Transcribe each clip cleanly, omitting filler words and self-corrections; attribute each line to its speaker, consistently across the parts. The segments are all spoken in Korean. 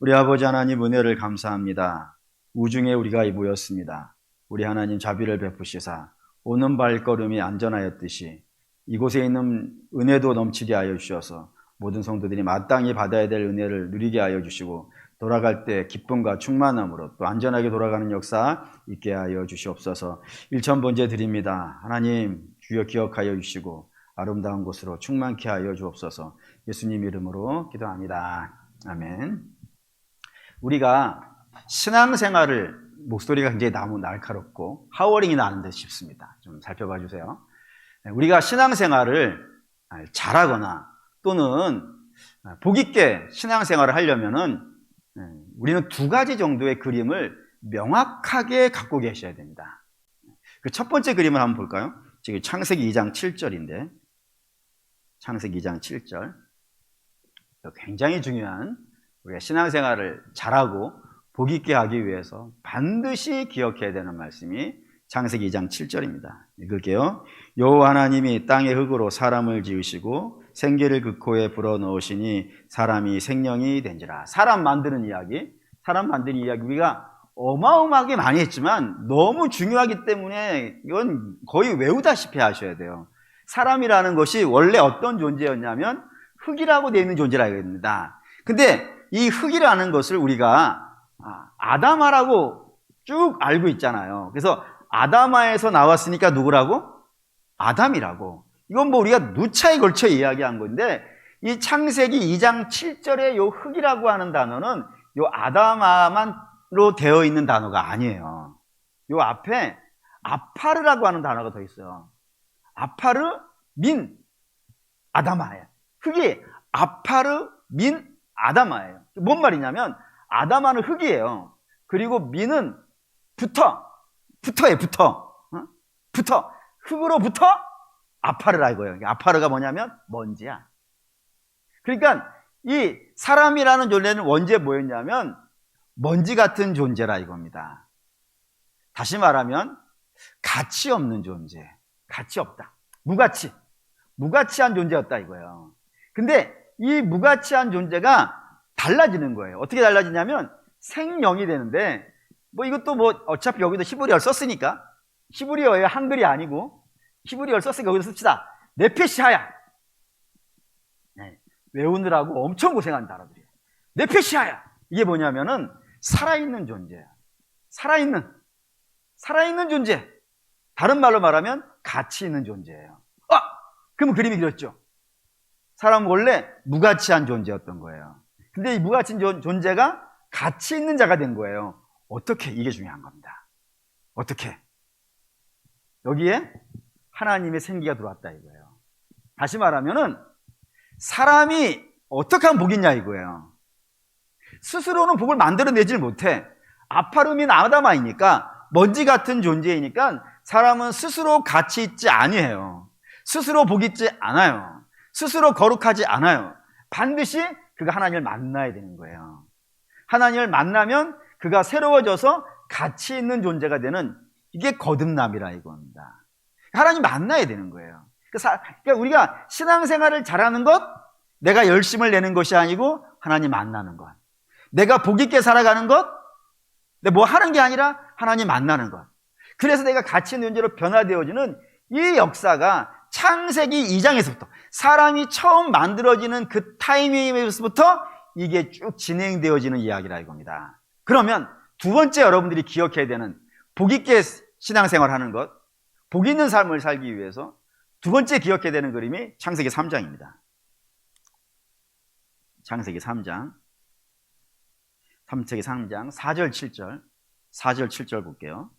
Speaker 1: 우리 아버지 하나님 은혜를 감사합니다. 우중에 우리가 모였습니다. 우리 하나님 자비를 베푸시사 오는 발걸음이 안전하였듯이 이곳에 있는 은혜도 넘치게 하여 주셔서 모든 성도들이 마땅히 받아야 될 은혜를 누리게 하여 주시고 돌아갈 때 기쁨과 충만함으로 또 안전하게 돌아가는 역사 있게 하여 주시옵소서. 일천번제 드립니다. 하나님 주여 기억하여 주시고 아름다운 곳으로 충만케 하여 주옵소서. 예수님 이름으로 기도합니다. 아멘. 우리가 신앙생활을 목소리가 굉장히 너무 날카롭고 하워링이 나는 듯 싶습니다. 좀 살펴봐 주세요. 우리가 신앙생활을 잘하거나 또는 복 있게 신앙생활을 하려면은 우리는 두 가지 정도의 그림을 명확하게 갖고 계셔야 됩니다. 그 첫 번째 그림을 한번 볼까요? 지금 창세기 2장 7절인데 창세기 2장 7절 굉장히 중요한 우리가 신앙생활을 잘하고 복 있게 하기 위해서 반드시 기억해야 되는 말씀이 창세기 2장 7절입니다. 읽을게요. 여호와 하나님이 땅의 흙으로 사람을 지으시고 생기를 그 코에 불어넣으시니 사람이 생명이 된지라. 사람 만드는 이야기, 우리가 어마어마하게 많이 했지만 너무 중요하기 때문에 이건 거의 외우다시피 하셔야 돼요. 사람이라는 것이 원래 어떤 존재였냐면 흙이라고 되어 있는 존재라 합니다. 근데 이 흙이라는 것을 우리가 아담아라고 쭉 알고 있잖아요. 그래서 아담아에서 나왔으니까 누구라고? 아담이라고. 이건 뭐 우리가 누차에 걸쳐 이야기한 건데 이 창세기 2장 7절에 요 흙이라고 하는 단어는 요 아담아만로 되어 있는 단어가 아니에요. 요 앞에 아파르라고 하는 단어가 더 있어요. 아파르 민 아담아예요. 흙이 아파르 민 아담아예요. 뭔 말이냐면 아담아는 흙이에요. 그리고 민은 붙어요. 붙어. 흙으로부터 아파르라 이거예요. 아파르가 뭐냐면 먼지야. 그러니까 이 사람이라는 존재는 원래 뭐였냐면 먼지 같은 존재라 이겁니다. 다시 말하면 가치 없는 존재. 가치 없다. 무가치한 존재였다 이거예요. 근데 이 무가치한 존재가 달라지는 거예요. 어떻게 달라지냐면 생명이 되는데 뭐 이것도 뭐 어차피 여기도 히브리어를 썼으니까 히브리어의 한글이 아니고 히브리어를 썼으니까 여기서 씁시다. 네페시하야. 네, 외우느라고 엄청 고생한 단어들이에요. 네페시하야. 이게 뭐냐면은 살아있는 존재야. 살아있는 존재. 다른 말로 말하면 가치 있는 존재예요. 그러면 그림이 그렸죠. 사람은 원래 무가치한 존재였던 거예요. 근데 이 무가치한 존재가 가치 있는 자가 된 거예요. 어떻게? 이게 중요한 겁니다. 어떻게? 여기에 하나님의 생기가 들어왔다 이거예요. 다시 말하면은 사람이 어떻게 하면 복이 있냐 이거예요. 스스로는 복을 만들어내질 못해. 아파르민 아담아이니까 먼지 같은 존재이니까 사람은 스스로 가치 있지 아니에요. 스스로 복 있지 않아요. 스스로 거룩하지 않아요. 반드시 그가 하나님을 만나야 되는 거예요. 하나님을 만나면 그가 새로워져서 가치 있는 존재가 되는 이게 거듭남이라 이겁니다. 하나님 만나야 되는 거예요. 그러니까 우리가 신앙생활을 잘하는 것, 내가 열심을 내는 것이 아니고 하나님 만나는 것. 내가 복 있게 살아가는 것, 내가 뭐 하는 게 아니라 하나님 만나는 것. 그래서 내가 가치 있는 존재로 변화되어지는 이 역사가 창세기 2장에서부터 사람이 처음 만들어지는 그 타이밍에서부터 이게 쭉 진행되어지는 이야기라 이겁니다. 그러면 두 번째 여러분들이 기억해야 되는 복 있게 신앙생활하는 것, 복 있는 삶을 살기 위해서 두 번째 기억해야 되는 그림이 창세기 3장입니다. 창세기 3장 4절 7절 볼게요.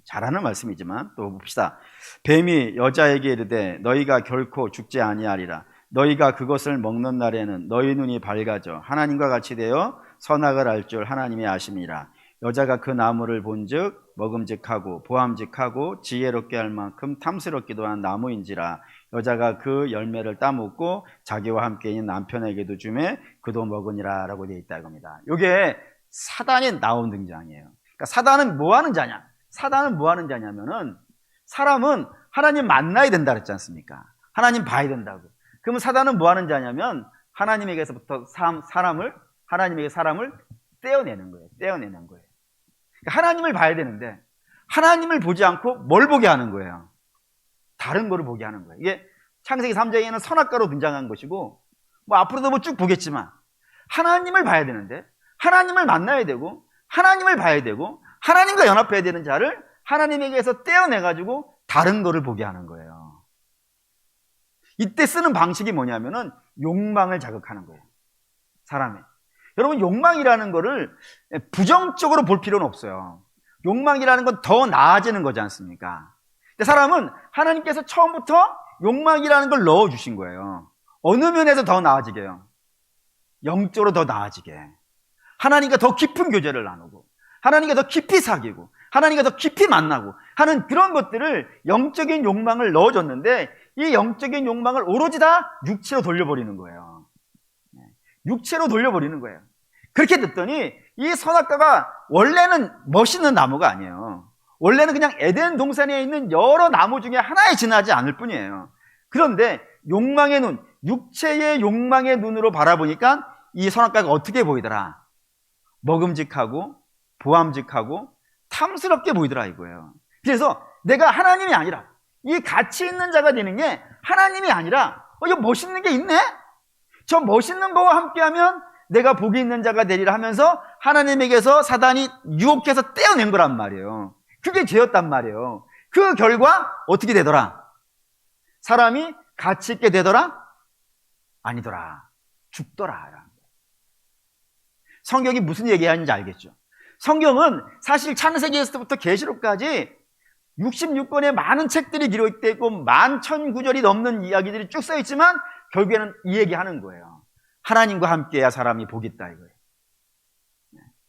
Speaker 1: 잘하는 말씀이지만 또 봅시다. 뱀이 여자에게 이르되 너희가 결코 죽지 아니하리라. 너희가 그것을 먹는 날에는 너희 눈이 밝아져 하나님과 같이 되어 선악을 알 줄 하나님이 아심이라. 여자가 그 나무를 본즉 먹음직하고 보암직하고 지혜롭게 할 만큼 탐스럽기도 한 나무인지라. 여자가 그 열매를 따먹고 자기와 함께 있는 남편에게도 주매 그도 먹으니라 라고 되어 있다 이겁니다. 이게 사단이 나온 등장이에요. 그러니까 사단은 뭐 하는 자냐면은 사람은 하나님 만나야 된다 그랬지 않습니까? 하나님 봐야 된다고. 그러면 사단은 뭐 하는 자냐면 하나님에게서부터 사람을 하나님에게 사람을 떼어내는 거예요. 떼어내는 거예요. 그러니까 하나님을 봐야 되는데 하나님을 보지 않고 뭘 보게 하는 거예요? 다른 거를 보게 하는 거예요. 이게 창세기 3장에는 선악과로 등장한 것이고 뭐 앞으로도 뭐 쭉 보겠지만 하나님을 봐야 되는데 하나님을 만나야 되고 하나님을 봐야 되고 하나님과 연합해야 되는 자를 하나님에게서 떼어내가지고 다른 거를 보게 하는 거예요. 이때 쓰는 방식이 뭐냐면은 욕망을 자극하는 거예요. 사람의. 여러분, 욕망이라는 거를 부정적으로 볼 필요는 없어요. 욕망이라는 건 더 나아지는 거지 않습니까? 근데 사람은 하나님께서 처음부터 욕망이라는 걸 넣어주신 거예요. 어느 면에서 더 나아지게요? 영적으로 더 나아지게. 하나님과 더 깊은 교제를 나누고 하나님과 더 깊이 사귀고 하나님과 더 깊이 만나고 하는 그런 것들을 영적인 욕망을 넣어줬는데 이 영적인 욕망을 오로지 다 육체로 돌려버리는 거예요. 육체로 돌려버리는 거예요. 그렇게 됐더니 이 선악과가 원래는 멋있는 나무가 아니에요. 원래는 그냥 에덴 동산에 있는 여러 나무 중에 하나에 지나지 않을 뿐이에요. 그런데 욕망의 눈, 육체의 욕망의 눈으로 바라보니까 이 선악과가 어떻게 보이더라? 먹음직하고 보암직하고 탐스럽게 보이더라 이거예요. 그래서 내가 하나님이 아니라 이 가치 있는 자가 되는 게 하나님이 아니라 이거 멋있는 게 있네? 저 멋있는 거와 함께하면 내가 복이 있는 자가 되리라 하면서 하나님에게서 사단이 유혹해서 떼어낸 거란 말이에요. 그게 죄였단 말이에요. 그 결과 어떻게 되더라? 사람이 가치 있게 되더라? 아니더라. 죽더라. 성경이 무슨 얘기하는지 알겠죠? 성경은 사실 창세기에서부터 계시록까지 66권의 많은 책들이 기록되어 있고 11,000구절이 넘는 이야기들이 쭉 써 있지만 결국에는 이 얘기하는 거예요. 하나님과 함께해야 사람이 복이 있다 이거예요.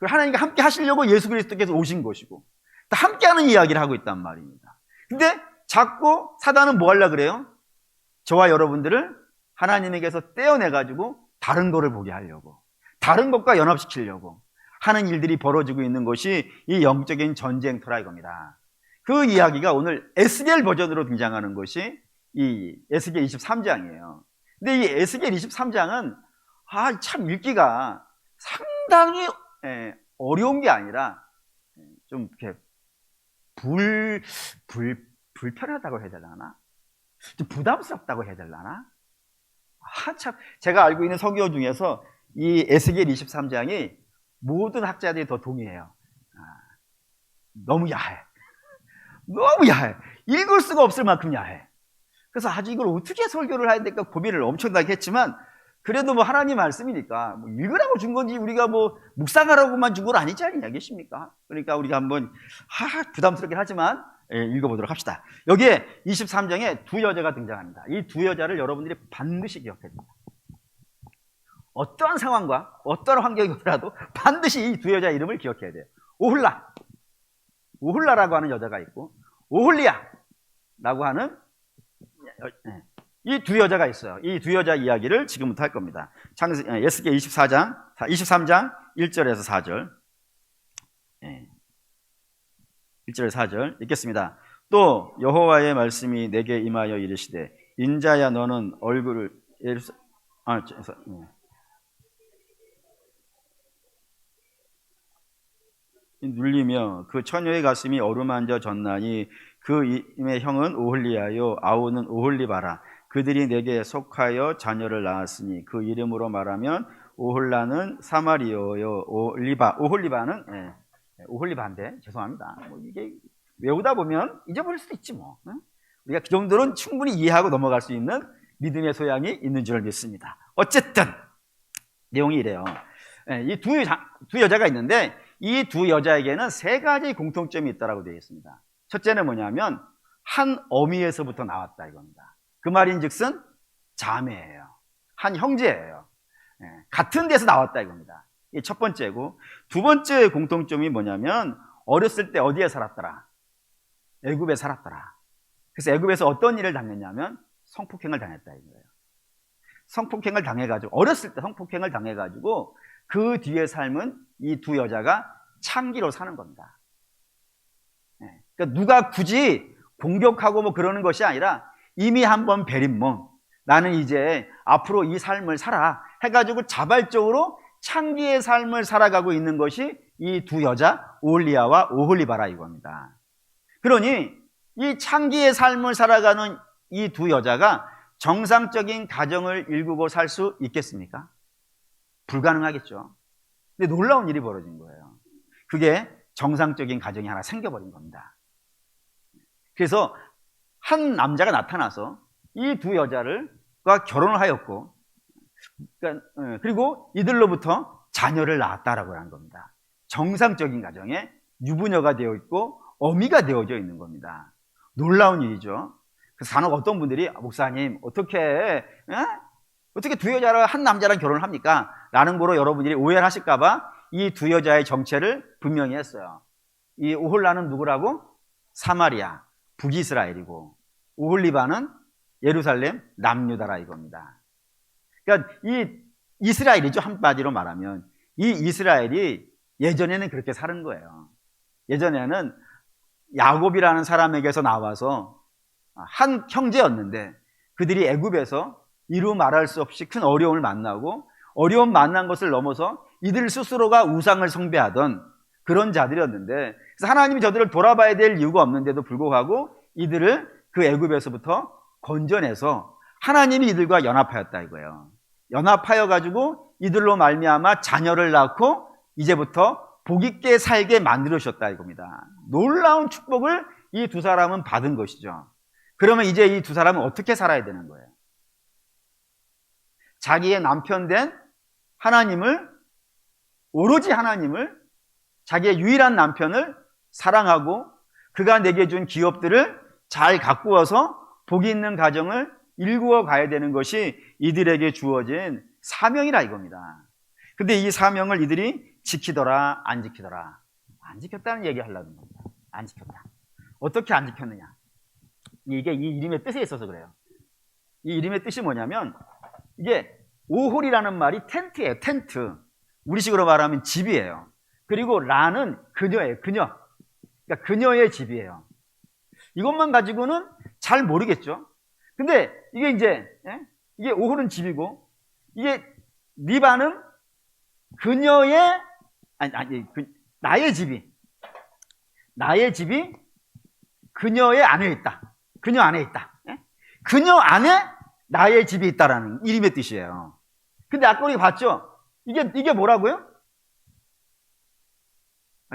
Speaker 1: 하나님과 함께 하시려고 예수 그리스도께서 오신 것이고 함께하는 이야기를 하고 있단 말입니다. 근데 자꾸 사단은 뭐 하려고 그래요? 저와 여러분들을 하나님에게서 떼어내가지고 다른 거를 보게 하려고, 다른 것과 연합시키려고 하는 일들이 벌어지고 있는 것이 이 영적인 전쟁터라 이겁니다. 그 이야기가 오늘 에스겔 버전으로 등장하는 것이 이 에스겔 23장이에요. 근데 이 에스겔 23장은 참 읽기가 상당히 어려운 게 아니라 좀 이렇게 불편하다고 해야 되나? 좀 부담스럽다고 해야 되나? 참 제가 알고 있는 성경 중에서 이 에스겔 23장이 모든 학자들이 더 동의해요. 너무 야해. 너무 야해. 읽을 수가 없을 만큼 야해. 그래서 아주 이걸 어떻게 설교를 해야 될까 고민을 엄청나게 했지만 그래도 뭐 하나님 말씀이니까 뭐 읽으라고 준 건지 우리가 뭐 묵상하라고만 준 건 아니지 않겠습니까? 그러니까 우리가 한번 부담스럽긴 하지만 읽어보도록 합시다. 여기에 23장에 두 여자가 등장합니다. 이 두 여자를 여러분들이 반드시 기억해야 됩니다. 어떠한 상황과 어떠한 환경이라도 반드시 이 두 여자 이름을 기억해야 돼요. 오홀라라고 하는 여자가 있고 오홀리야라고 하는 이 두 여자가 있어요. 이 두 여자 이야기를 지금부터 할 겁니다. 에스겔 23장 1절에서 4절 1절에서 4절 읽겠습니다. 또 여호와의 말씀이 내게 임하여 이르시되 인자야 너는 얼굴을 눌리며 그 처녀의 가슴이 어루만져 졌나니 그 임의 형은 오홀리야요 아우는 오홀리바라. 그들이 내게 속하여 자녀를 낳았으니 그 이름으로 말하면 오홀라는 사마리오요 오홀리바는 오홀리바인데 죄송합니다. 뭐 이게 외우다 보면 잊어버릴 수도 있지 뭐. 우리가 그 정도는 충분히 이해하고 넘어갈 수 있는 믿음의 소양이 있는 줄 믿습니다. 어쨌든 내용이 이래요. 이 두 여자가 있는데 이 두 여자에게는 세 가지 공통점이 있다고 되어 있습니다. 첫째는 뭐냐면 한 어미에서부터 나왔다 이겁니다. 그 말인즉슨 자매예요. 한 형제예요. 같은 데서 나왔다 이겁니다. 이게 첫 번째고, 두 번째 공통점이 뭐냐면 어렸을 때 어디에 살았더라? 애굽에 살았더라. 그래서 애굽에서 어떤 일을 당했냐면 성폭행을 당했다 이거예요. 성폭행을 당해가지고 어렸을 때 성폭행을 당해가지고 그 뒤에 삶은 이 두 여자가 창기로 사는 겁니다. 그러니까 누가 굳이 공격하고 뭐 그러는 것이 아니라 이미 한번 베린 몸, 나는 이제 앞으로 이 삶을 살아 해가지고 자발적으로 창기의 삶을 살아가고 있는 것이 이 두 여자 오홀리아와 오홀리바라 이겁니다. 그러니 이 창기의 삶을 살아가는 이 두 여자가 정상적인 가정을 일구고 살 수 있겠습니까? 불가능하겠죠. 근데 놀라운 일이 벌어진 거예요. 그게 정상적인 가정이 하나 생겨버린 겁니다. 그래서 한 남자가 나타나서 이 두 여자들과 결혼을 하였고, 그리고 이들로부터 자녀를 낳았다라고 하는 겁니다. 정상적인 가정에 유부녀가 되어 있고 어미가 되어져 있는 겁니다. 놀라운 일이죠. 그래서 간혹 어떤 분들이 목사님 어떻게 두 여자를 한 남자랑 결혼을 합니까? 라는 거로 여러분들이 오해를 하실까봐 이 두 여자의 정체를 분명히 했어요. 이 오홀라는 누구라고? 사마리아, 북이스라엘이고, 오홀리바는 예루살렘, 남유다라 이겁니다. 그러니까 이 이스라엘이죠. 한마디로 말하면 이 이스라엘이 예전에는 그렇게 사는 거예요. 예전에는 야곱이라는 사람에게서 나와서 한 형제였는데 그들이 애굽에서 이루 말할 수 없이 큰 어려움을 만나고 어려움 만난 것을 넘어서 이들 스스로가 우상을 숭배하던 그런 자들이었는데, 그래서 하나님이 저들을 돌아봐야 될 이유가 없는데도 불구하고 이들을 그 애굽에서부터 건져내서 하나님이 이들과 연합하였다 이거예요. 연합하여 가지고 이들로 말미암아 자녀를 낳고 이제부터 복 있게 살게 만들으셨다 이겁니다. 놀라운 축복을 이 두 사람은 받은 것이죠. 그러면 이제 이 두 사람은 어떻게 살아야 되는 거예요? 자기의 남편 된 하나님을, 오로지 하나님을, 자기의 유일한 남편을 사랑하고 그가 내게 준 기업들을 잘 가꾸어서 복이 있는 가정을 일구어 가야 되는 것이 이들에게 주어진 사명이라 이겁니다. 근데 이 사명을 이들이 지키더라 안 지키더라? 안 지켰다는 얘기 하려는 겁니다. 안 지켰다. 어떻게 안 지켰느냐? 이게 이 이름의 뜻에 있어서 그래요. 이 이름의 뜻이 뭐냐면 이게 오홀이라는 말이 텐트예요. 텐트. 우리식으로 말하면 집이에요. 그리고 라는 그녀예요. 그녀. 그러니까 그녀의 집이에요. 이것만 가지고는 잘 모르겠죠. 근데 이게 이제 이게 오홀은 집이고 이게 리바는 그녀의 나의 집이 그녀의 안에 있다. 그녀 안에 있다. 그녀 안에 나의 집이 있다라는 이름의 뜻이에요. 근데 아까 우리 봤죠? 이게 뭐라고요?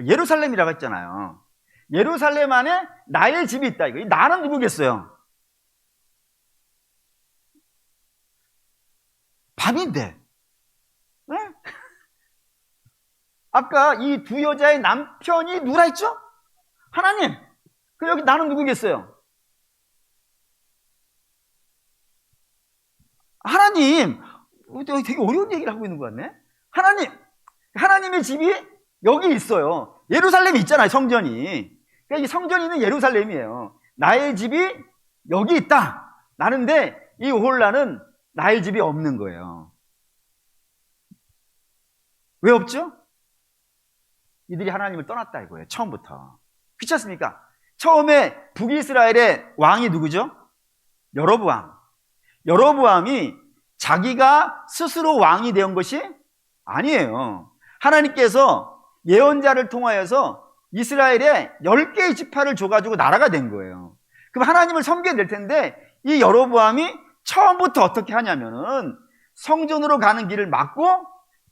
Speaker 1: 예루살렘이라고 했잖아요. 예루살렘 안에 나의 집이 있다. 이거 나는 누구겠어요? 밤인데. 네? 아까 이 두 여자의 남편이 누구라 했죠? 하나님. 그럼 여기 나는 누구겠어요? 하나님. 되게 어려운 얘기를 하고 있는 것 같네. 하나님의 집이 여기 있어요. 예루살렘이 있잖아요, 성전이. 그러니까 이 성전이 있는 예루살렘이에요. 나의 집이 여기 있다. 나는데 이 오홀라는 나의 집이 없는 거예요. 왜 없죠? 이들이 하나님을 떠났다 이거예요. 처음부터. 그렇지 않습니까? 처음에 북이스라엘의 왕이 누구죠? 여로보암. 여로보암이 자기가 스스로 왕이 된 것이 아니에요. 하나님께서 예언자를 통하여서 이스라엘에 10개의 지파를 줘가지고 나라가 된 거예요. 그럼 하나님을 섬겨야 될 텐데 이 여로보암이 처음부터 어떻게 하냐면은 성전으로 가는 길을 막고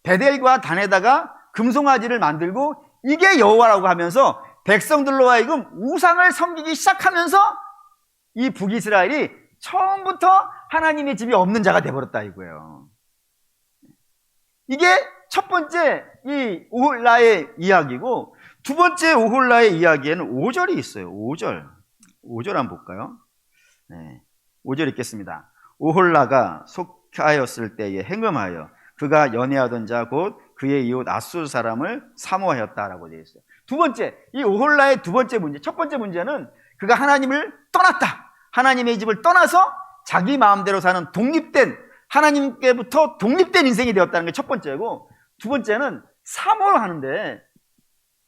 Speaker 1: 베델과 단에다가 금송아지를 만들고 이게 여호와라고 하면서 백성들로 하여금 우상을 섬기기 시작하면서 이 북이스라엘이 처음부터 하나님의 집이 없는 자가 되어버렸다 이거예요. 이게 첫 번째 이 오홀라의 이야기고, 두 번째 오홀라의 이야기에는 5절이 있어요. 5절 한번 볼까요? 네, 5절 읽겠습니다. 오홀라가 속하였을 때에 행음하여 그가 연애하던 자 곧 그의 이웃 아수르 사람을 사모하였다라고 되어 있어요. 두 번째, 이 오홀라의 두 번째 문제, 첫 번째 문제는 그가 하나님을 떠났다. 하나님의 집을 떠나서 자기 마음대로 사는 독립된, 하나님께부터 독립된 인생이 되었다는 게 첫 번째고, 두 번째는 사모를 하는데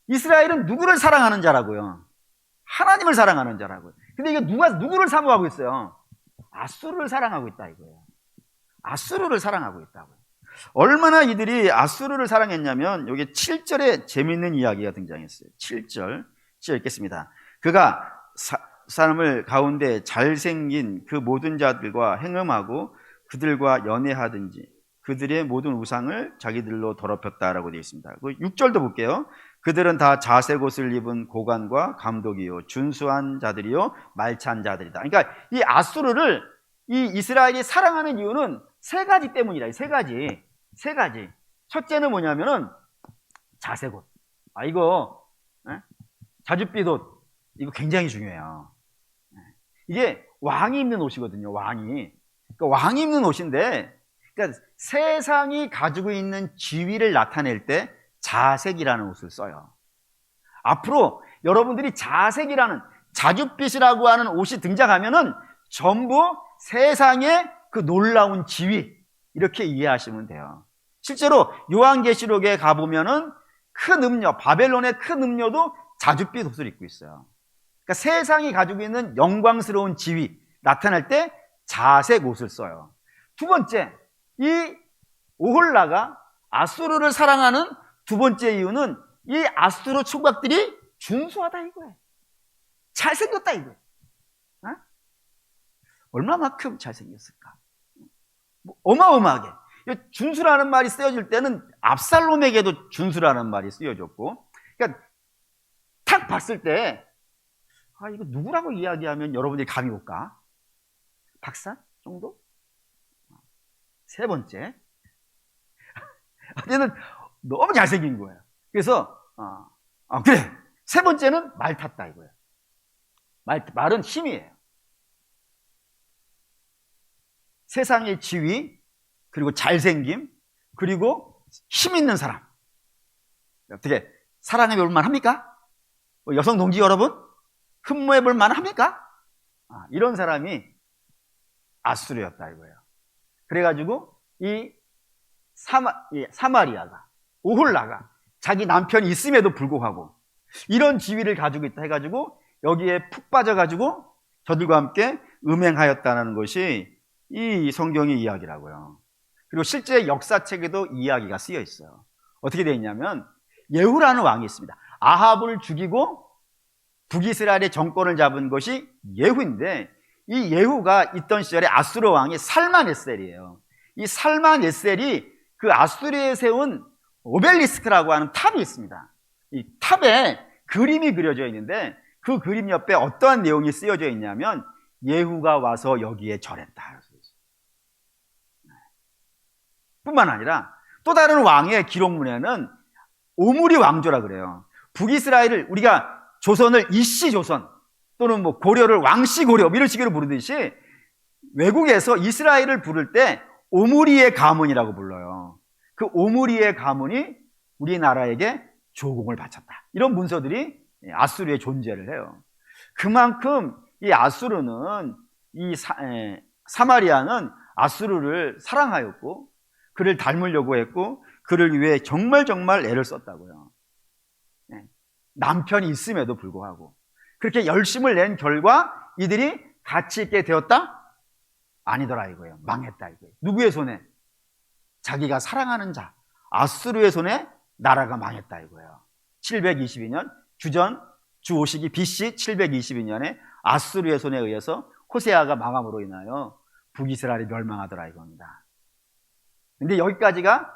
Speaker 1: 이스라엘은 누구를 사랑하는 자라고요? 하나님을 사랑하는 자라고요. 근데 이게 누구를 사모하고 있어요? 아수르를 사랑하고 있다 이거예요. 아수르를 사랑하고 있다고요. 얼마나 이들이 아수르를 사랑했냐면 여기 7절에 재미있는 이야기가 등장했어요. 7절 읽겠습니다. 그가 사람을 가운데 잘생긴 그 모든 자들과 행음하고 그들과 연애하든지 그들의 모든 우상을 자기들로 더럽혔다라고 되어 있습니다. 6절도 볼게요. 그들은 다 자색 옷을 입은 고관과 감독이요 준수한 자들이요 말찬 자들이다. 그러니까 이 아수르를 이 이스라엘이 사랑하는 이유는 세 가지 때문이다. 세 가지. 첫째는 뭐냐면은 자색 옷. 이거 자줏빛 옷. 이거 굉장히 중요해요. 이게 왕이 입는 옷이거든요. 왕이 입는 옷인데, 그러니까 세상이 가지고 있는 지위를 나타낼 때 자색이라는 옷을 써요. 앞으로 여러분들이 자색이라는 자줏빛이라고 하는 옷이 등장하면은 전부 세상의 그 놀라운 지위 이렇게 이해하시면 돼요. 실제로 요한계시록에 가보면은 큰 음녀, 바벨론의 큰 음녀도 자줏빛 옷을 입고 있어요. 그러니까 세상이 가지고 있는 영광스러운 지위 나타날 때 자색 옷을 써요. 두 번째, 이 오홀라가 아수르를 사랑하는 두 번째 이유는 이 아수르 총각들이 준수하다 이거예요. 잘생겼다 이거예요. 얼마만큼 잘생겼을까? 어마어마하게. 준수라는 말이 쓰여질 때는 압살롬에게도 준수라는 말이 쓰여졌고, 그러니까 탁 봤을 때 이거 누구라고 이야기하면 여러분들이 감이 올까? 박사 정도? 세 번째, 얘는 너무 잘생긴 거예요. 그래서 그래. 세 번째는 말 탔다 이거예요. 말은 힘이에요. 세상의 지위, 그리고 잘생김, 그리고 힘 있는 사람. 어떻게 사랑해 볼 만합니까? 여성 동지 여러분, 흠모해 볼 만합니까? 이런 사람이 아수르였다 이거예요. 그래가지고 이 사마리아가, 오홀라가 자기 남편이 있음에도 불구하고 이런 지위를 가지고 있다 해가지고 여기에 푹 빠져가지고 저들과 함께 음행하였다는 것이 이 성경의 이야기라고요. 그리고 실제 역사책에도 이야기가 쓰여 있어요. 어떻게 되어 있냐면 예후라는 왕이 있습니다. 아합을 죽이고 북이스라엘의 정권을 잡은 것이 예후인데, 이 예후가 있던 시절에 아수르 왕이 살만에셀이에요. 이 살만에셀이 그 아수르에 세운 오벨리스크라고 하는 탑이 있습니다. 이 탑에 그림이 그려져 있는데 그 그림 옆에 어떠한 내용이 쓰여져 있냐면 예후가 와서 여기에 절했다. 뿐만 아니라 또 다른 왕의 기록문에는 오므리 왕조라 그래요. 북이스라엘을 우리가 조선을 이씨조선 또는 고려를 왕씨고려 이런 식으로 부르듯이 외국에서 이스라엘을 부를 때 오므리의 가문이라고 불러요. 그 오므리의 가문이 우리나라에게 조공을 바쳤다. 이런 문서들이 아수르의 존재를 해요. 그만큼 이 아수르는 사마리아는 아수르를 사랑하였고 그를 닮으려고 했고 그를 위해 정말 애를 썼다고요. 남편이 있음에도 불구하고 그렇게 열심을 낸 결과 이들이 가치 있게 되었다? 아니더라 이거예요. 망했다 이거예요. 누구의 손에? 자기가 사랑하는 자 아수르의 손에 나라가 망했다 이거예요. 722년 주전 주5시기 BC 722년에 아수르의 손에 의해서 호세아가 망함으로 인하여 북이스라엘이 멸망하더라 이겁니다. 근데 여기까지가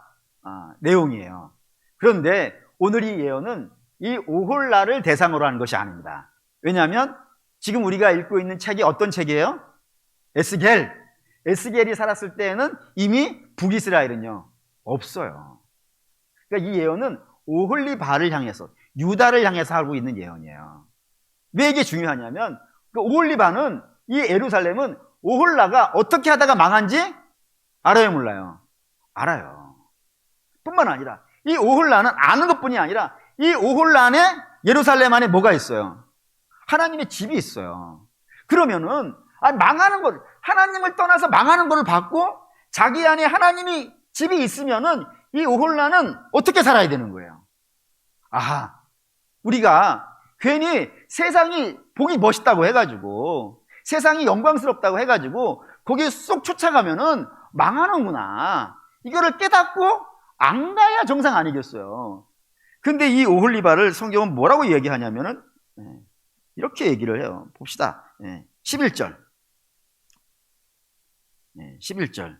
Speaker 1: 내용이에요. 그런데 오늘 이 예언은 이 오홀라를 대상으로 하는 것이 아닙니다. 왜냐하면 지금 우리가 읽고 있는 책이 어떤 책이에요? 에스겔이 살았을 때에는 이미 북이스라엘은요 없어요. 그러니까 이 예언은 오홀리바를 향해서 유다를 향해서 하고 있는 예언이에요. 왜 이게 중요하냐면 그 오홀리바는 이 예루살렘은 오홀라가 어떻게 하다가 망한지 알아요 몰라요? 알아요. 뿐만 아니라 이 오홀라는 아는 것뿐이 아니라 이 오홀라 안에 예루살렘 안에 뭐가 있어요? 하나님의 집이 있어요. 그러면은 망하는 걸 하나님을 떠나서 망하는 걸 받고 자기 안에 하나님이 집이 있으면은 이 오홀라는 어떻게 살아야 되는 거예요? 우리가 괜히 세상이 보기 멋있다고 해가지고 세상이 영광스럽다고 해가지고 거기에 쏙 쫓아가면은 망하는구나. 이거를 깨닫고 안 가야 정상 아니겠어요. 근데 이 오홀리바를 성경은 뭐라고 얘기하냐면은 이렇게 얘기를 해요. 봅시다. 11절. 11절.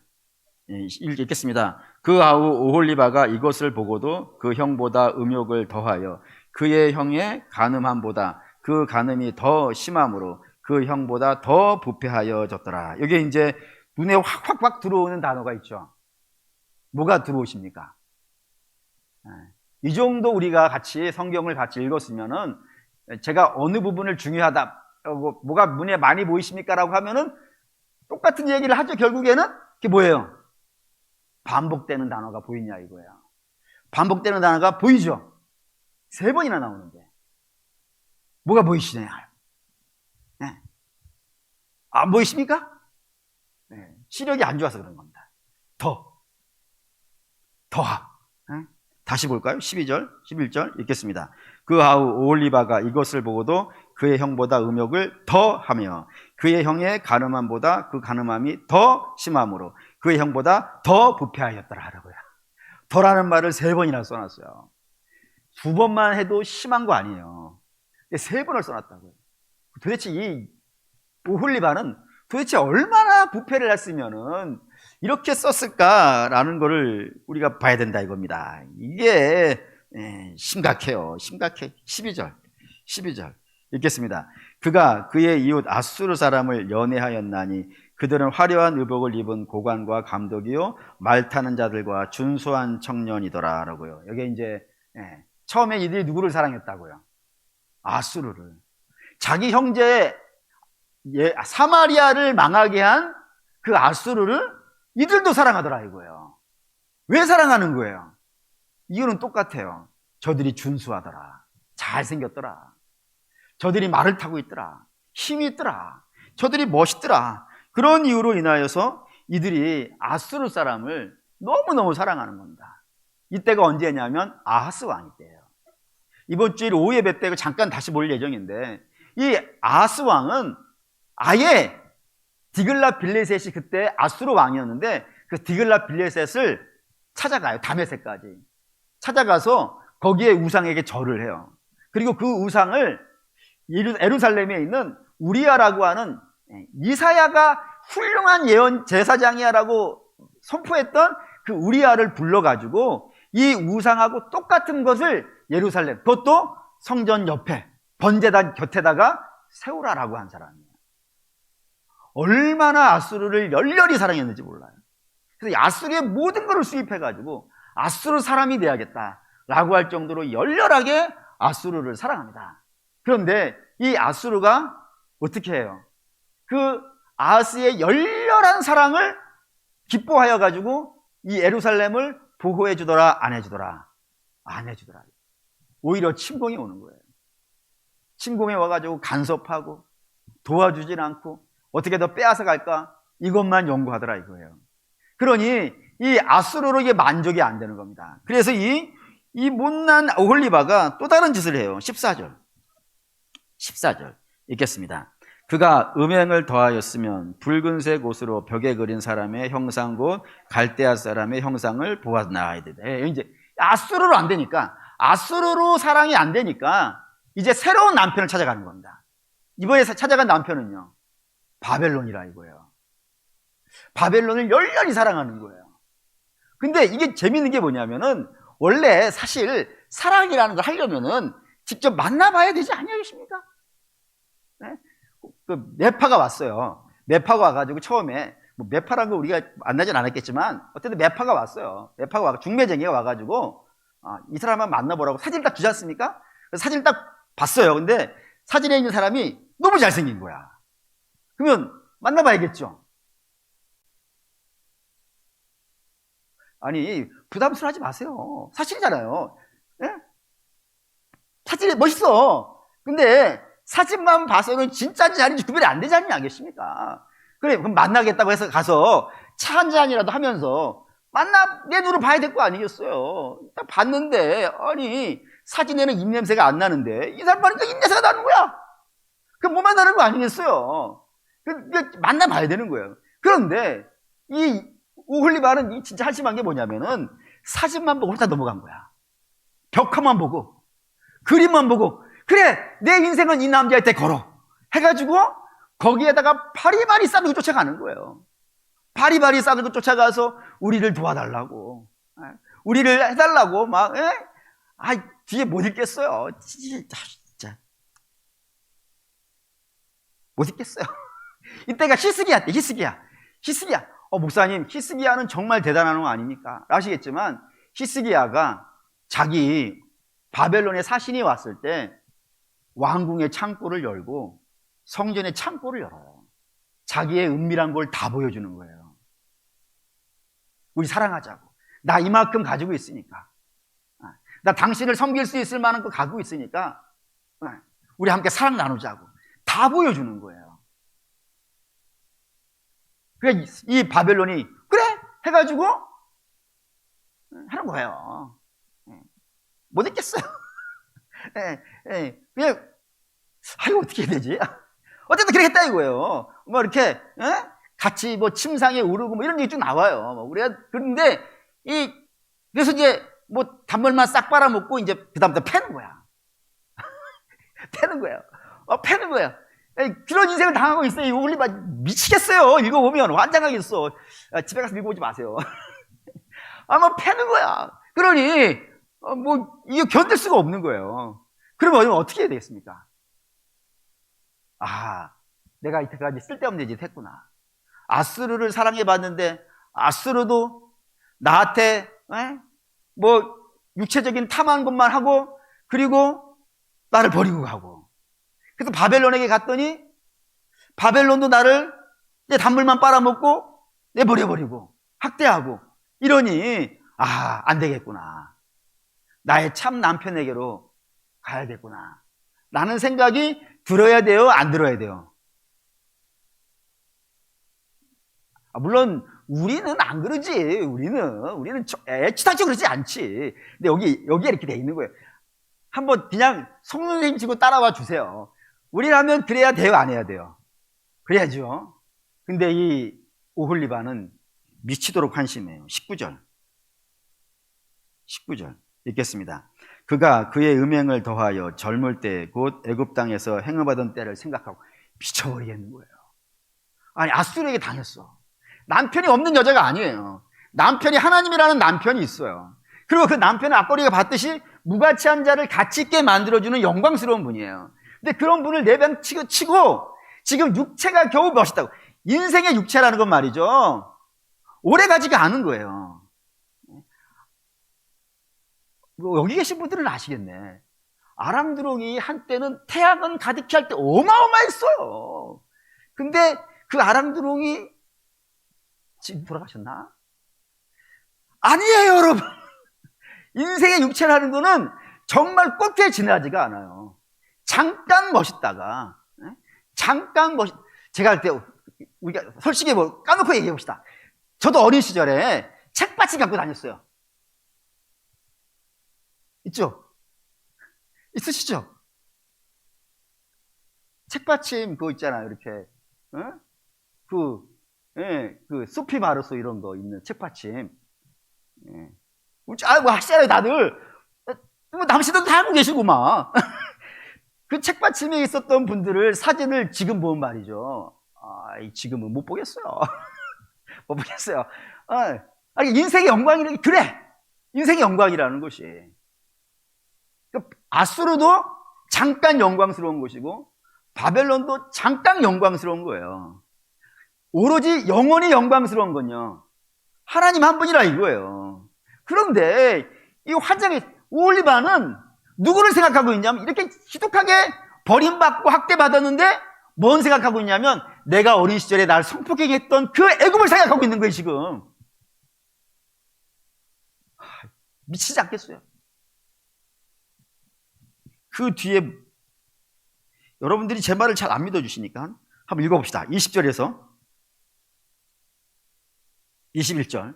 Speaker 1: 읽겠습니다. 그 아우 오홀리바가 이것을 보고도 그 형보다 음욕을 더하여 그의 형의 간음함보다 그 간음이 더 심함으로 그 형보다 더 부패하여졌더라. 여기 이제 눈에 확 들어오는 단어가 있죠. 뭐가 들어오십니까? 이 정도 우리가 같이 성경을 같이 읽었으면은 제가 어느 부분을 중요하다, 뭐가 눈에 많이 보이십니까? 라고 하면은 똑같은 얘기를 하죠. 결국에는 그게 뭐예요? 반복되는 단어가 보이냐 이거예요. 반복되는 단어가 보이죠? 3번이나 나오는데 뭐가 보이시나요? 네. 안 보이십니까? 네. 시력이 안 좋아서 그런 겁니다. 더하. 네. 다시 볼까요? 12절, 11절 읽겠습니다. 그 아우 오홀리바가 이것을 보고도 그의 형보다 음욕을 더하며 그의 형의 간음함보다 그 간음함이 더 심함으로 그의 형보다 더 부패하였더라 하라고요. 더라는 말을 3번이나 써놨어요. 2번만 해도 심한 거 아니에요. 3번을 써놨다고요. 도대체 이 오홀리바는 도대체 얼마나 부패를 했으면은 이렇게 썼을까라는 거를 우리가 봐야 된다 이겁니다. 이게 심각해요. 심각해. 12절 읽겠습니다. 그가 그의 이웃 아수르 사람을 연애하였나니 그들은 화려한 의복을 입은 고관과 감독이요 말 타는 자들과 준수한 청년이더라 라고요. 여기 이제 처음에 이들이 누구를 사랑했다고요? 아수르를. 자기 형제 사마리아를 망하게 한 그 아수르를 이들도 사랑하더라 이거예요. 왜 사랑하는 거예요? 이유는 똑같아요. 저들이 준수하더라. 잘생겼더라. 저들이 말을 타고 있더라. 힘이 있더라. 저들이 멋있더라. 그런 이유로 인하여서 이들이 아수르 사람을 너무너무 사랑하는 겁니다. 이때가 언제냐면 아하스 왕이 때예요. 이번 주일 오후 예배 때 잠깐 다시 볼 예정인데 이 아하스 왕은 아예 디글라 빌레셋이 그때 아수르 왕이었는데 그 디글라 빌레셋을 찾아가요. 다메섹까지 찾아가서 거기에 우상에게 절을 해요. 그리고 그 우상을 예루살렘에 있는 우리아라고 하는 이사야가 훌륭한 예언 제사장이야라고 선포했던 그 우리아를 불러가지고 이 우상하고 똑같은 것을 예루살렘, 그것도 성전 옆에 번제단 곁에다가 세우라라고 한 사람이에요. 얼마나 아수르를 열렬히 사랑했는지 몰라요. 그래서 아수르의 모든 것을 수입해가지고 아수르 사람이 돼야겠다라고 할 정도로 열렬하게 아수르를 사랑합니다. 그런데 이 아수르가 어떻게 해요? 그 아하스의 열렬한 사랑을 기뻐하여 가지고 이 예루살렘을 보호해 주더라, 안 해주더라? 안 해주더라. 오히려 침공이 오는 거예요. 침공에 와가지고 간섭하고 도와주진 않고 어떻게 더 빼앗아 갈까? 이것만 연구하더라 이거예요. 그러니 이 아수르로 이게 만족이 안 되는 겁니다. 그래서 이 못난 오홀리바가 또 다른 짓을 해요. 14절 읽겠습니다. 그가 음행을 더하였으면 붉은색 옷으로 벽에 그린 사람의 형상 곧 갈대아 사람의 형상을 보았나이다. 이제 아수르로 안 되니까, 아수르로 사랑이 안 되니까 이제 새로운 남편을 찾아가는 겁니다. 이번에 찾아간 남편은요, 바벨론이라 이거예요. 바벨론을 열렬히 사랑하는 거예요. 근데 이게 재밌는 게 뭐냐면은 원래 사실 사랑이라는 걸 하려면은 직접 만나봐야 되지 않으십니까? 네? 그 메파가 왔어요. 메파가 와가지고 처음에 뭐 메파라는 거 우리가 만나진 않았겠지만 어쨌든 메파가 왔어요. 메파가 와 중매쟁이가 와가지고 이 사람만 만나보라고 사진을 딱 주지 않습니까? 그래서 사진을 딱 봤어요. 근데 사진에 있는 사람이 너무 잘생긴 거야. 그러면 만나봐야겠죠. 아니 부담스러워하지 마세요. 사실이잖아요. 네? 사진이 멋있어. 근데 사진만 봐서는 진짜인지 아닌지 구별이 안 되지 않겠습니까? 그래, 그럼 만나겠다고 해서 가서 차 한 잔이라도 하면서 내 눈으로 봐야 될 거 아니겠어요? 딱 봤는데, 아니, 사진에는 입냄새가 안 나는데, 이 사람 보니까 입냄새가 나는 거야! 그럼 뭐 만나는 거 아니겠어요? 만나봐야 되는 거예요. 그런데, 이 오홀리바는 진짜 한심한 게 뭐냐면은 사진만 보고 홀딱 넘어간 거야. 벽화만 보고 그림만 보고 그래 내 인생은 이 남자한테 걸어 해가지고 거기에다가 바리바리 싸들고 쫓아가는 거예요. 바리바리 싸들고 쫓아가서 우리를 도와달라고, 우리를 해달라고 막, 뒤에 못 읽겠어요. 진짜 못 읽겠어요. 이때가 히스기야 때. 히스기야. 목사님, 히스기야는 정말 대단한 거 아닙니까? 아시겠지만 히스기야가 자기 바벨론의 사신이 왔을 때 왕궁의 창고를 열고 성전의 창고를 열어요. 자기의 은밀한 걸 다 보여주는 거예요. 우리 사랑하자고. 나 이만큼 가지고 있으니까. 나 당신을 섬길 수 있을 만한 거 가지고 있으니까 우리 함께 사랑 나누자고. 다 보여주는 거예요. 그러니까 이 바벨론이 그래 해가지고 하는 거예요. 못 있겠어요. 그냥 어떻게 해야 되지? 어쨌든 그렇게 했다 이거예요. 뭐 이렇게 같이 뭐 침상에 오르고 뭐 이런 얘기 쭉 나와요. 우리가 그런데 그래서 이제 뭐 단물만 싹 빨아먹고 이제 그다음부터 패는 거야. 패는 거예요. 패는 거야. 그런 인생을 당하고 있어요. 이거 우리 미치겠어요. 읽어보면 환장하겠어. 집에 가서 읽어보지 마세요. 뭐 패는 거야. 그러니 뭐 이거 견딜 수가 없는 거예요. 그러면 어떻게 해야 되겠습니까? 내가 이때까지 쓸데없는 짓 했구나. 아수르를 사랑해봤는데 아수르도 나한테 뭐 육체적인 탐한 것만 하고 그리고 나를 버리고 가고, 그래서 바벨론에게 갔더니 바벨론도 나를 내 단물만 빨아먹고 내버려버리고 학대하고 이러니 안 되겠구나. 나의 참 남편에게로 가야겠구나 라는 생각이 들어야 돼요? 안 들어야 돼요? 물론 우리는 안 그러지. 우리는 애치타지 그러지 않지. 근데 여기에 이렇게 돼 있는 거예요. 한번 그냥 성령님 치고 따라와 주세요. 우리라면 그래야 돼요, 안 해야 돼요? 그래야죠. 근데 이 오홀리바는 미치도록 환심해요. 19절 읽겠습니다. 그가 그의 음행을 더하여 젊을 때 곧 애굽 땅에서 행음하던 때를 생각하고 미쳐버리겠는 거예요. 아수르에게 당했어. 남편이 없는 여자가 아니에요. 남편이 하나님이라는 남편이 있어요. 그리고 그 남편은 앞거리가 봤듯이 무가치한 자를 가치 있게 만들어주는 영광스러운 분이에요. 근데 그런 분을 내방치고 지금 육체가 겨우 멋있다고. 인생의 육체라는 건 말이죠, 오래 가지가 않은 거예요. 여기 계신 분들은 아시겠네. 아람드롱이 한때는 태양은 가득히 할 때 어마어마했어요. 근데 그 아람드롱이 지금 돌아가셨나? 아니에요, 여러분. 인생의 육체라는 거는 정말 꼽게 지나지가 않아요. 잠깐 멋있다가, 제가 할 때 우리가 솔직히 뭐 까놓고 얘기해 봅시다. 저도 어린 시절에 책받침 갖고 다녔어요. 있죠? 있으시죠? 책받침 그거 있잖아요. 이렇게 그 소피 마르소 이런 거 있는 책받침. 뭐 하시잖아요, 다들. 뭐 남씨도 다 하고 계시고 막. 그 책받침에 있었던 분들을 사진을 지금 보면 말이죠. 지금은 못 보겠어요. 못 보겠어요. 인생의 영광이라는 게 그래. 인생의 영광이라는 것이. 아수르도 잠깐 영광스러운 것이고 바벨론도 잠깐 영광스러운 거예요. 오로지 영원히 영광스러운 건요, 하나님 한 분이라 이거예요. 그런데 이 환장의 오홀리바는 누구를 생각하고 있냐면, 이렇게 희독하게 버림받고 학대받았는데 뭔 생각하고 있냐면 내가 어린 시절에 날 성폭행했게 했던 그 애굽을 생각하고 있는 거예요. 지금 미치지 않겠어요? 그 뒤에 여러분들이 제 말을 잘 안 믿어주시니까 한번 읽어봅시다. 20절에서 21절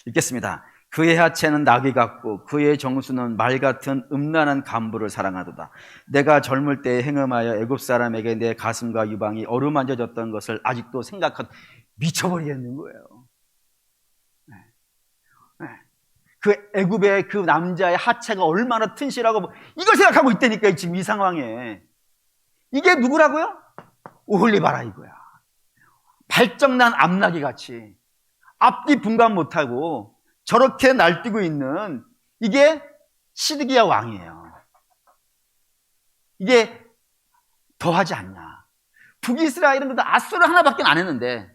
Speaker 1: 읽겠습니다. 그의 하체는 나귀 같고 그의 정수는 말 같은 음란한 간부를 사랑하도다. 내가 젊을 때 행음하여 애굽 사람에게 내 가슴과 유방이 어루만져졌던 것을 아직도 생각하고 미쳐버리겠는 거예요. 그 애굽의 그 남자의 하체가 얼마나 튼실하고 이걸 생각하고 있다니까 지금 이 상황에. 이게 누구라고요? 오홀리바라 이거야. 발정난 암나귀 같이 앞뒤 분간 못하고 저렇게 날뛰고 있는 이게 시드기야 왕이에요. 이게 더하지 않냐. 북이스라엘은 아수르 하나밖에 안 했는데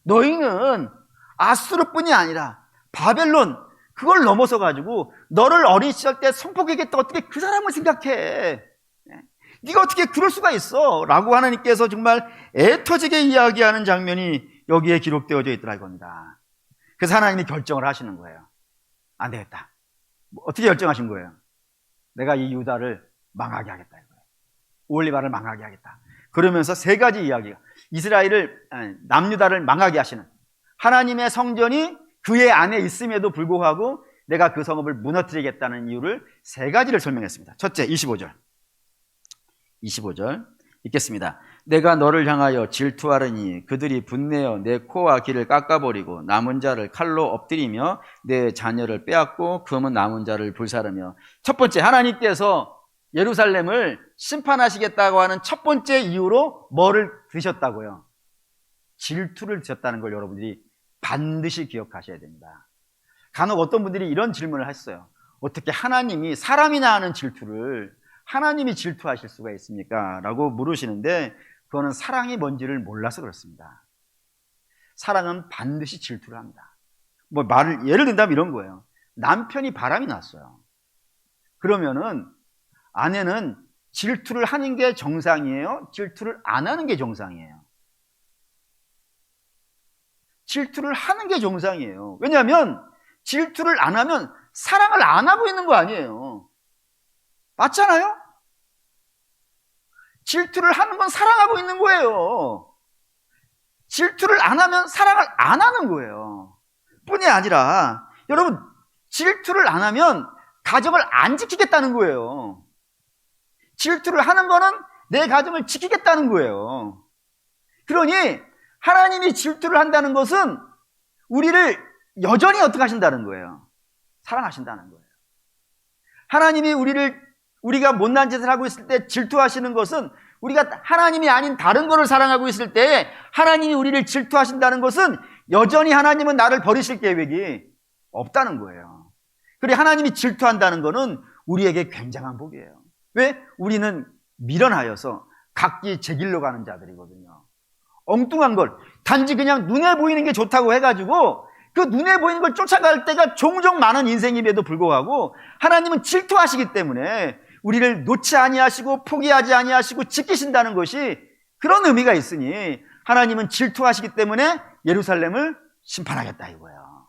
Speaker 1: 너희는 아수르뿐이 아니라 바벨론 그걸 넘어서 가지고 너를 어린 시절 때 성폭행했다. 어떻게 그 사람을 생각해? 네가 어떻게 그럴 수가 있어? 라고 하나님께서 정말 애터지게 이야기하는 장면이 여기에 기록되어져 있더라 이겁니다. 그래서 하나님이 결정을 하시는 거예요. 안 되겠다. 어떻게 결정하신 거예요? 내가 이 유다를 망하게 하겠다 이거예요. 오홀리바를 망하게 하겠다. 그러면서 세 가지 이야기가 남유다를 망하게 하시는 하나님의 성전이 그의 안에 있음에도 불구하고 내가 그 성읍을 무너뜨리겠다는 이유를 세 가지를 설명했습니다. 첫째, 25절 읽겠습니다. 내가 너를 향하여 질투하르니 그들이 분내어 내 코와 귀를 깎아버리고 남은 자를 칼로 엎드리며 내 자녀를 빼앗고 금은 남은 자를 불사르며. 첫 번째, 하나님께서 예루살렘을 심판하시겠다고 하는 첫 번째 이유로 뭐를 드셨다고요? 질투를 드셨다는 걸 여러분들이 반드시 기억하셔야 됩니다. 간혹 어떤 분들이 이런 질문을 했어요. 어떻게 하나님이 사람이나 하는 질투를 하나님이 질투하실 수가 있습니까? 라고 물으시는데 그거는 사랑이 뭔지를 몰라서 그렇습니다. 사랑은 반드시 질투를 합니다. 예를 든다면 이런 거예요. 남편이 바람이 났어요. 그러면은 아내는 질투를 하는 게 정상이에요? 질투를 안 하는 게 정상이에요? 질투를 하는 게 정상이에요. 왜냐하면 질투를 안 하면 사랑을 안 하고 있는 거 아니에요. 맞잖아요? 질투를 하는 건 사랑하고 있는 거예요. 질투를 안 하면 사랑을 안 하는 거예요. 뿐이 아니라 여러분, 질투를 안 하면 가정을 안 지키겠다는 거예요. 질투를 하는 거는 내 가정을 지키겠다는 거예요. 그러니 하나님이 질투를 한다는 것은 우리를 여전히 어떻게 하신다는 거예요? 사랑하신다는 거예요. 하나님이 우리가 못난 짓을 하고 있을 때 질투하시는 것은 우리가 하나님이 아닌 다른 거를 사랑하고 있을 때 하나님이 우리를 질투하신다는 것은 여전히 하나님은 나를 버리실 계획이 없다는 거예요. 그리고 하나님이 질투한다는 것은 우리에게 굉장한 복이에요. 왜? 우리는 미련하여서 각기 제 길로 가는 자들이거든요. 엉뚱한 걸 단지 그냥 눈에 보이는 게 좋다고 해가지고 그 눈에 보이는 걸 쫓아갈 때가 종종 많은 인생임에도 불구하고 하나님은 질투하시기 때문에 우리를 놓지 아니하시고 포기하지 아니하시고 지키신다는 것이 그런 의미가 있으니 하나님은 질투하시기 때문에 예루살렘을 심판하겠다 이거예요.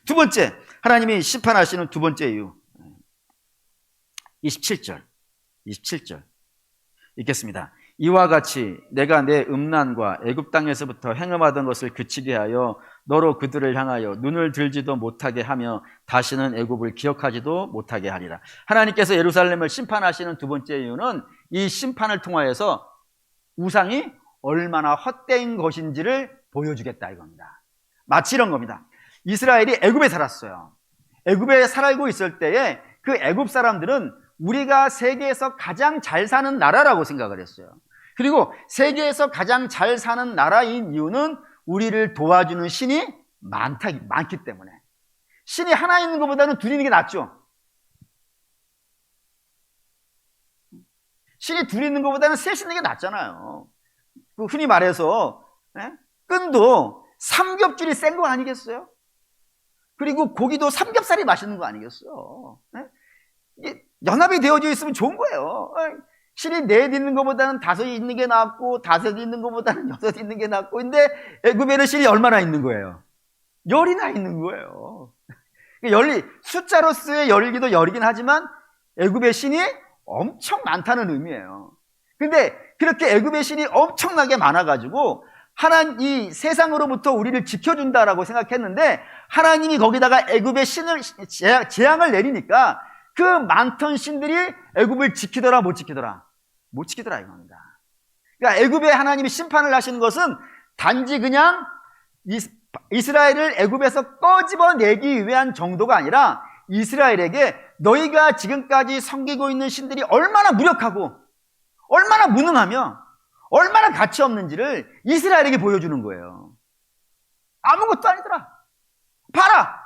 Speaker 1: 두 번째, 하나님이 심판하시는 두 번째 이유 27절 읽겠습니다. 이와 같이 내가 내 음란과 애굽 땅에서부터 행음하던 것을 그치게 하여 너로 그들을 향하여 눈을 들지도 못하게 하며 다시는 애굽을 기억하지도 못하게 하리라. 하나님께서 예루살렘을 심판하시는 두 번째 이유는 이 심판을 통하여서 우상이 얼마나 헛된 것인지를 보여주겠다 이겁니다. 마치 이런 겁니다. 이스라엘이 애굽에 살았어요. 애굽에 살고 있을 때에 그 애굽 사람들은 우리가 세계에서 가장 잘 사는 나라라고 생각을 했어요. 그리고 세계에서 가장 잘 사는 나라인 이유는 우리를 도와주는 신이 많기 때문에. 신이 하나 있는 것보다는 둘 있는 게 낫죠. 신이 둘 있는 것보다는 셋 있는 게 낫잖아요. 흔히 말해서 끈도 삼겹줄이 센 거 아니겠어요? 그리고 고기도 삼겹살이 맛있는 거 아니겠어요? 이게 연합이 되어져 있으면 좋은 거예요. 신이 넷 있는 것보다는 다섯 있는 게 낫고 다섯 있는 것보다는 여섯 있는 게 낫고. 근데 애굽에는 신이 얼마나 있는 거예요? 열이나 있는 거예요. 숫자로서의 열기도 열이긴 하지만 애굽의 신이 엄청 많다는 의미예요. 근데 그렇게 애굽의 신이 엄청나게 많아가지고 이 세상으로부터 우리를 지켜준다라고 생각했는데 하나님이 거기다가 애굽의 신을 재앙을 내리니까 그 많던 신들이 애굽을 지키더라 못 지키더라? 못 지키더라 이겁니다. 그러니까 애굽에 하나님이 심판을 하시는 것은 단지 그냥 이 이스라엘을 애굽에서 꺼집어내기 위한 정도가 아니라 이스라엘에게 너희가 지금까지 섬기고 있는 신들이 얼마나 무력하고 얼마나 무능하며 얼마나 가치 없는지를 이스라엘에게 보여주는 거예요. 아무것도 아니더라. 봐라!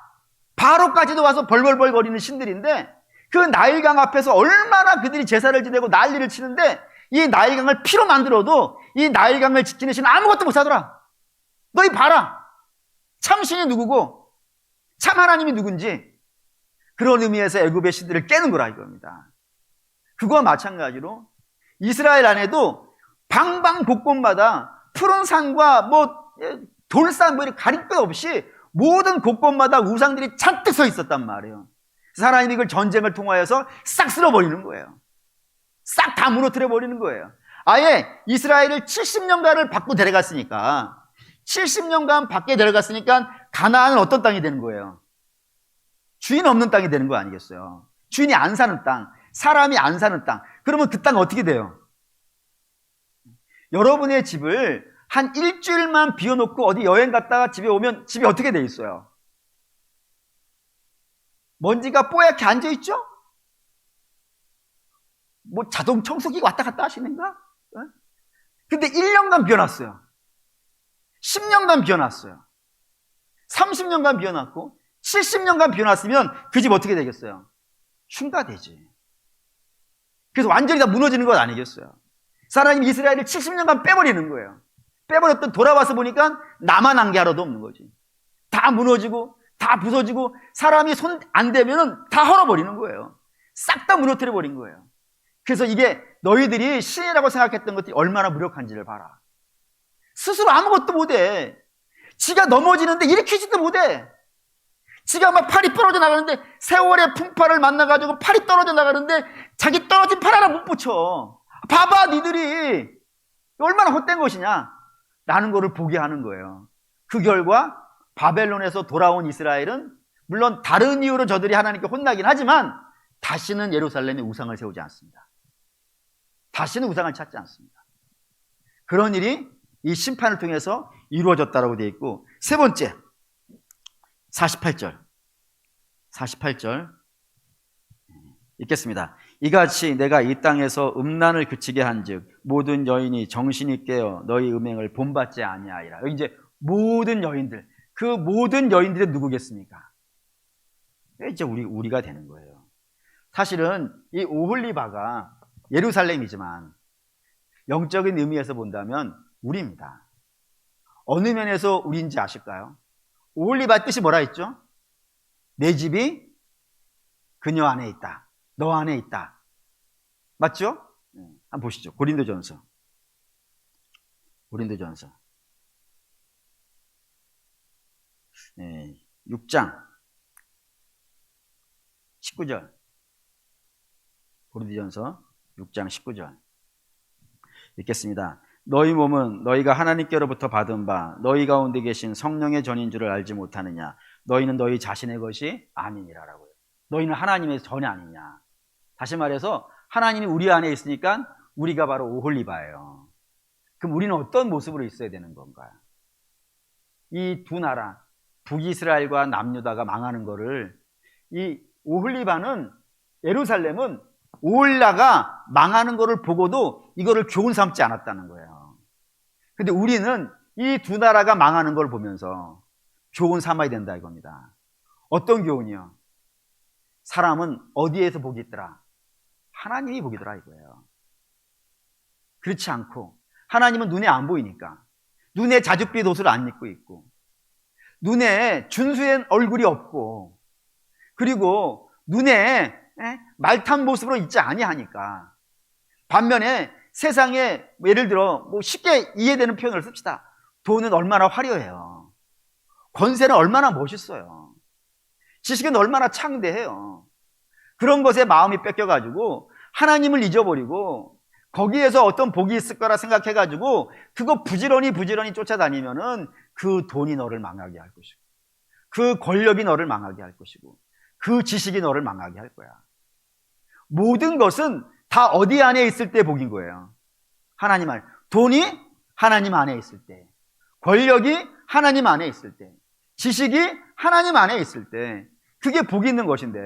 Speaker 1: 바로까지도 와서 벌벌벌 거리는 신들인데 그 나일강 앞에서 얼마나 그들이 제사를 지내고 난리를 치는데 이 나일강을 피로 만들어도 이 나일강을 지키는 신은 아무것도 못하더라. 너희 봐라! 참신이 누구고 참 하나님이 누군지 그런 의미에서 애굽의 신들을 깨는 거라 이겁니다. 그거와 마찬가지로 이스라엘 안에도 방방곳곳마다 푸른 산과 돌산 이렇게 가릴 것 없이 모든 곳곳마다 우상들이 잔뜩 서 있었단 말이에요. 하나님이 이걸 전쟁을 통하여서 싹 쓸어버리는 거예요. 싹 다 무너뜨려 버리는 거예요. 아예 이스라엘을 70년간을 밖으로 데려갔으니까 70년간 밖에 데려갔으니까 가나안은 어떤 땅이 되는 거예요? 주인 없는 땅이 되는 거 아니겠어요? 주인이 안 사는 땅, 사람이 안 사는 땅. 그러면 그 땅 어떻게 돼요? 여러분의 집을 한 일주일만 비워놓고 어디 여행 갔다가 집에 오면 집이 어떻게 돼 있어요? 먼지가 뽀얗게 앉아있죠? 자동 청소기 왔다 갔다 하시는가? 근데 1년간 비워놨어요. 10년간 비워놨어요. 30년간 비워놨고 70년간 비워놨으면 그 집 어떻게 되겠어요? 흉가되지. 그래서 완전히 다 무너지는 건 아니겠어요. 하나님이 이스라엘을 70년간 빼버리는 거예요. 빼버렸더니 돌아와서 보니까 나만 한 게 하나도 없는 거지. 다 무너지고 다 부서지고 사람이 손 안 대면은 다 헐어버리는 거예요. 싹 다 무너뜨려 버린 거예요. 그래서 이게 너희들이 신이라고 생각했던 것들이 얼마나 무력한지를 봐라. 스스로 아무것도 못해. 지가 넘어지는데 일으키지도 못해. 지가 막 팔이 부러져 나가는데 세월의 풍파를 만나가지고 팔이 떨어져 나가는데 자기 떨어진 팔 하나 못 붙여. 봐봐 니들이 얼마나 헛된 것이냐 라는 거를 보게 하는 거예요. 그 결과 바벨론에서 돌아온 이스라엘은 물론 다른 이유로 저들이 하나님께 혼나긴 하지만 다시는 예루살렘에 우상을 세우지 않습니다. 다시는 우상을 찾지 않습니다. 그런 일이 이 심판을 통해서 이루어졌다고 되어 있고, 세 번째 48절 읽겠습니다. 이같이 내가 이 땅에서 음란을 그치게 한즉 모든 여인이 정신이 깨어 너희 음행을 본받지 아니하리라. 여기 이제 모든 여인들, 그 모든 여인들이 누구겠습니까? 이제 우리가 되는 거예요. 사실은 이 오홀리바가 예루살렘이지만 영적인 의미에서 본다면 우리입니다. 어느 면에서 우리인지 아실까요? 오홀리바 뜻이 뭐라 했죠? 내 집이 그녀 안에 있다. 너 안에 있다. 맞죠? 한번 보시죠. 고린도전서 6장 19절. 고린도전서 6장 19절 읽겠습니다. 너희 몸은 너희가 하나님께로부터 받은 바 너희 가운데 계신 성령의 전인 줄을 알지 못하느냐. 너희는 너희 자신의 것이 아니니라라고요. 너희는 하나님의 전이 아니냐. 다시 말해서 하나님이 우리 안에 있으니까 우리가 바로 오홀리바예요. 그럼 우리는 어떤 모습으로 있어야 되는 건가요? 이 두 나라 북이스라엘과 남유다가 망하는 거를 이 오홀리바는 예루살렘은 오홀라가 망하는 거를 보고도 이거를 교훈 삼지 않았다는 거예요. 근데 우리는 이 두 나라가 망하는 걸 보면서 교훈 삼아야 된다 이겁니다. 어떤 교훈이요? 사람은 어디에서 복이 있더라? 하나님이 복이 있더라 이거예요. 그렇지 않고 하나님은 눈에 안 보이니까 눈에 자줏빛 옷을 안 입고 있고 눈에 준수한 얼굴이 없고 그리고 눈에 말탄 모습으로 있지 아니하니까 반면에 세상에 예를 들어 쉽게 이해되는 표현을 씁시다. 돈은 얼마나 화려해요. 권세는 얼마나 멋있어요. 지식은 얼마나 창대해요. 그런 것에 마음이 뺏겨가지고 하나님을 잊어버리고 거기에서 어떤 복이 있을 거라 생각해가지고 그거 부지런히 쫓아다니면은 그 돈이 너를 망하게 할 것이고 그 권력이 너를 망하게 할 것이고 그 지식이 너를 망하게 할 거야. 모든 것은 다 어디 안에 있을 때 복인 거예요. 하나님 안에. 돈이 하나님 안에 있을 때, 권력이 하나님 안에 있을 때, 지식이 하나님 안에 있을 때 그게 복이 있는 것인데,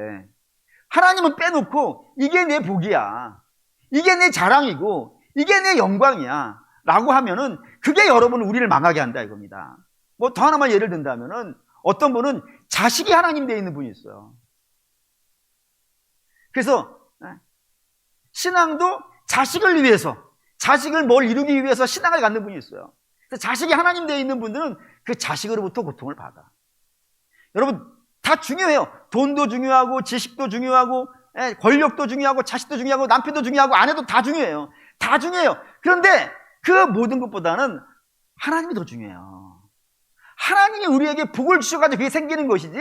Speaker 1: 하나님은 빼놓고 이게 내 복이야, 이게 내 자랑이고 이게 내 영광이야 라고 하면은 그게 여러분 우리를 망하게 한다 이겁니다. 뭐 더 하나만 예를 든다면은, 어떤 분은 자식이 하나님 되어 있는 분이 있어요. 그래서 신앙도 자식을 위해서, 자식을 뭘 이루기 위해서 신앙을 갖는 분이 있어요. 그래서 자식이 하나님 되어 있는 분들은 그 자식으로부터 고통을 받아. 여러분, 다 중요해요. 돈도 중요하고, 지식도 중요하고, 권력도 중요하고, 자식도 중요하고, 남편도 중요하고, 아내도 다 중요해요. 다 중요해요. 그런데 그 모든 것보다는 하나님이 더 중요해요. 하나님이 우리에게 복을 주셔가지고 그게 생기는 것이지,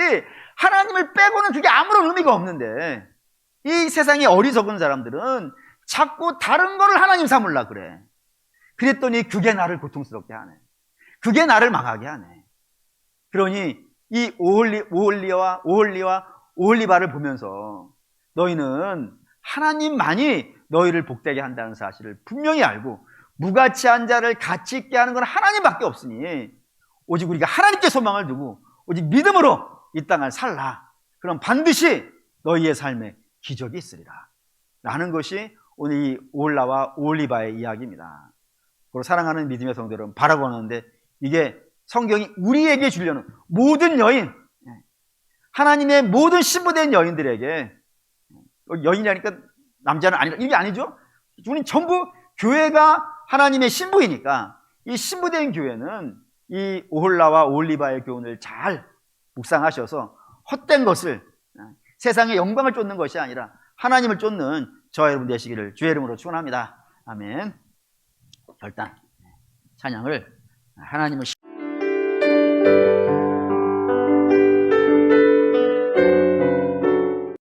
Speaker 1: 하나님을 빼고는 그게 아무런 의미가 없는데, 이 세상에 어리석은 사람들은 자꾸 다른 거를 하나님 삼으려고 그래. 그랬더니 그게 나를 고통스럽게 하네. 그게 나를 망하게 하네. 그러니 이 오홀리와 오홀리바를 보면서 너희는 하나님만이 너희를 복되게 한다는 사실을 분명히 알고, 무가치한 자를 가치 있게 하는 건 하나님밖에 없으니 오직 우리가 하나님께 소망을 두고 오직 믿음으로 이 땅을 살라. 그럼 반드시 너희의 삶에 기적이 있으리라 라는 것이 오늘 이 오홀라와 오홀리바의 이야기입니다. 그리고 사랑하는 믿음의 성도 여러분, 바라고 하는데, 이게 성경이 우리에게 주려는 모든 여인, 하나님의 모든 신부된 여인들에게, 여인이라니까 남자는 아니라, 이게 아니죠. 우리는 전부 교회가 하나님의 신부이니까, 이 신부된 교회는 이 오홀라와 오홀리바의 교훈을 잘 묵상하셔서 헛된 것을, 세상의 영광을 쫓는 것이 아니라 하나님을 쫓는 저와 여러분 되시기를 주의 이름으로 축원합니다. 아멘. 일단 찬양을 하나님을